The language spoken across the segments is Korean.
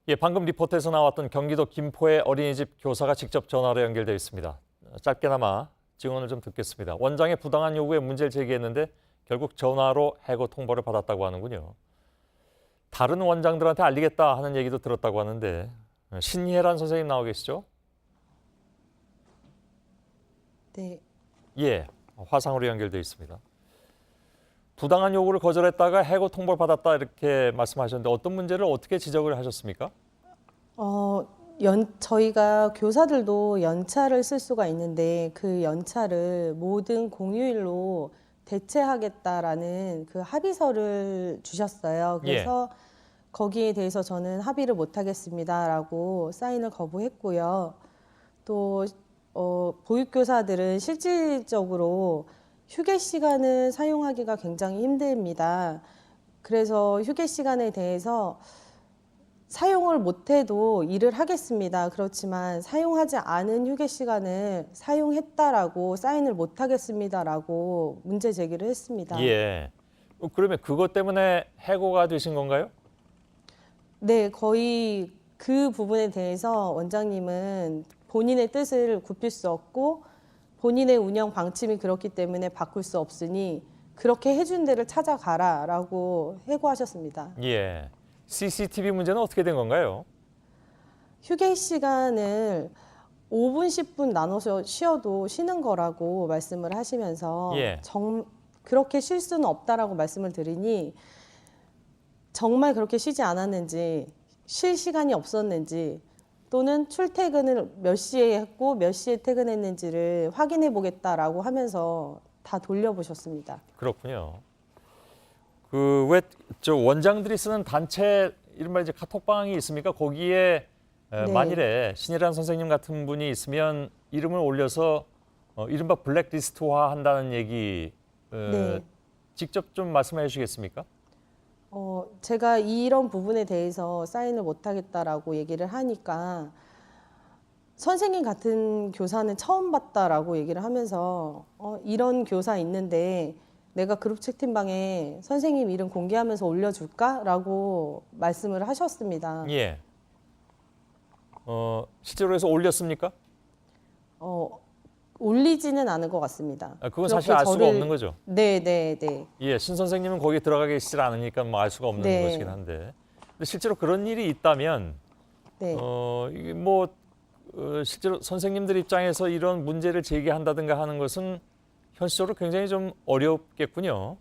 예, 방금 리포트에서 나왔던 경기도 김포의 어린이집 교사가 직접 전화로 연결되어 있습니다. 짧게나마 증언을 좀 듣겠습니다. 원장의 부당한 요구에 문제를 제기했는데 결국 전화로 해고 통보를 받았다고 하는군요. 다른 원장들한테 알리겠다 하는 얘기도 들었다고 하는데 신예란 선생님 나와 계시죠? 네. 예, 화상으로 연결되어 있습니다. 부당한 요구를 거절했다가 해고 통보를 받았다 이렇게 말씀하셨는데 어떤 문제를 어떻게 지적을 하셨습니까? 저희가 교사들도 연차를 쓸 수가 있는데 그 연차를 모든 공휴일로 대체하겠다라는 그 합의서를 주셨어요. 예, 그래서 거기에 대해서 저는 합의를 못 하겠습니다라고 사인을 거부했고요. 또 보육교사들은 실질적으로 휴게 시간을 사용하기가 굉장히 힘듭니다. 그래서 휴게 시간에 대해서 사용을 못해도 일을 하겠습니다. 그렇지만 사용하지 않은 휴게 시간을 사용했다라고 사인을 못 하겠습니다라고 문제 제기를 했습니다. 예. 그러면 그것 때문에 해고가 되신 건가요? 네, 거의 그 부분에 대해서 원장님은 본인의 뜻을 굽힐 수 없고 본인의 운영 방침이 그렇기 때문에 바꿀 수 없으니 그렇게 해준 데를 찾아가라라고 해고하셨습니다. 예. CCTV 문제는 어떻게 된 건가요? 휴게 시간을 5분, 10분 나눠서 쉬어도 쉬는 거라고 말씀을 하시면서 예. 그렇게 쉴 수는 없다라고 말씀을 드리니 정말 그렇게 쉬지 않았는지, 쉴 시간이 없었는지, 또는 출퇴근을 몇 시에 했고 몇 시에 퇴근했는지를 확인해 보겠다라고 하면서 다 돌려보셨습니다. 그렇군요. 그 왜 저 원장들이 쓰는 단체 이른바 이제 카톡방이 있습니까? 거기에 네. 만일에 신이란 선생님 같은 분이 있으면 이름을 올려서 이른바 블랙리스트화 한다는 얘기 네. 직접 좀 말씀해 주시겠습니까? 제가 이런 부분에 대해서 사인을 못 하겠다라고 얘기를 하니까 선생님 같은 교사는 처음 봤다라고 얘기를 하면서 이런 교사 있는데 내가 그룹 채팅방에 선생님 이름 공개하면서 올려줄까라고 말씀을 하셨습니다. 예. 실제로 해서 올렸습니까? 올리지는 않은 것 같습니다. 그건 사실 그렇게 알 수가 없는 거죠. 네, 네, 네. 예, 신 선생님은 거기에 들어가 계시질 않으니까 뭐 알 수가 없는 네. 것이긴 한데. 근데 실제로 그런 일이 있다면 네. 이게 뭐 실제로 선생님들 입장에서 이런 문제를 제기한다든가 하는 것은 현실적으로 굉장히 좀 어렵겠군요.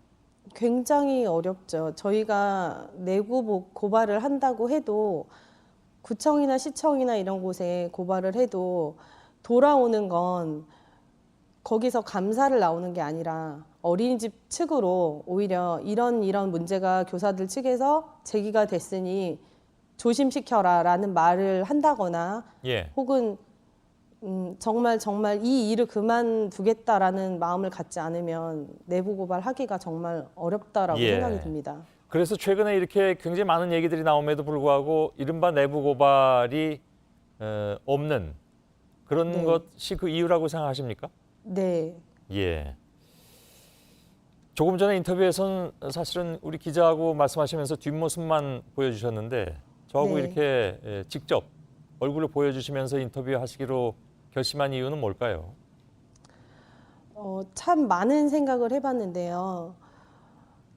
굉장히 어렵죠. 저희가 내부 고발을 한다고 해도 구청이나 시청이나 이런 곳에 고발을 해도 돌아오는 건 거기서 감사를 나오는 게 아니라 어린이집 측으로 오히려 이런 문제가 교사들 측에서 제기가 됐으니 조심시켜라라는 말을 한다거나 예. 혹은 정말 이 일을 그만두겠다라는 마음을 갖지 않으면 내부 고발하기가 정말 어렵다라고 예. 생각이 듭니다. 그래서 최근에 이렇게 굉장히 많은 얘기들이 나옴에도 불구하고 이른바 내부 고발이 없는 그런 네. 것이 그 이유라고 생각하십니까? 네. 예. 조금 전에 인터뷰에서는 사실은 우리 기자하고 말씀하시면서 뒷모습만 보여주셨는데 저하고 네. 이렇게 직접 얼굴을 보여주시면서 인터뷰하시기로 결심한 이유는 뭘까요? 참 많은 생각을 해봤는데요.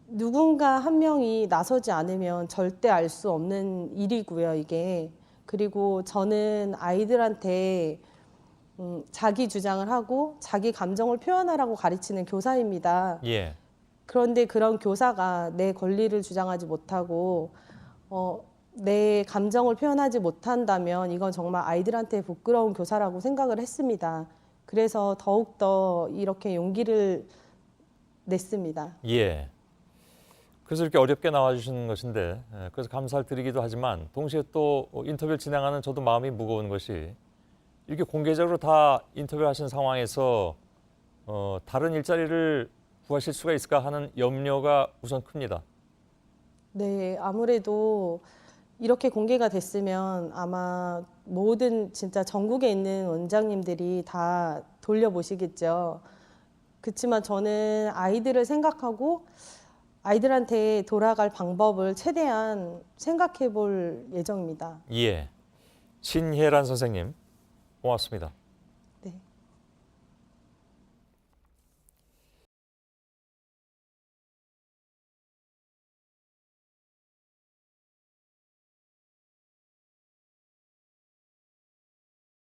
누군가 한 명이 나서지 않으면 절대 알 수 없는 일이고요, 이게. 그리고 저는 아이들한테 자기 주장을 하고 자기 감정을 표현하라고 가르치는 교사입니다. 예. 그런데 그런 교사가 내 권리를 주장하지 못하고 내 감정을 표현하지 못한다면 이건 정말 아이들한테 부끄러운 교사라고 생각을 했습니다. 그래서 더욱더 이렇게 용기를 냈습니다. 예. 그래서 이렇게 어렵게 나와주시는 것인데 그래서 감사를 드리기도 하지만 동시에 또 인터뷰를 진행하는 저도 마음이 무거운 것이 이렇게 공개적으로 다 인터뷰를 하신 상황에서 다른 일자리를 구하실 수가 있을까 하는 염려가 우선 큽니다. 네, 아무래도 이렇게 공개가 됐으면 아마 모든 진짜 전국에 있는 원장님들이 다 돌려보시겠죠. 그렇지만 저는 아이들을 생각하고 아이들한테 돌아갈 방법을 최대한 생각해 볼 예정입니다. 예. 신혜란 선생님, 고맙습니다.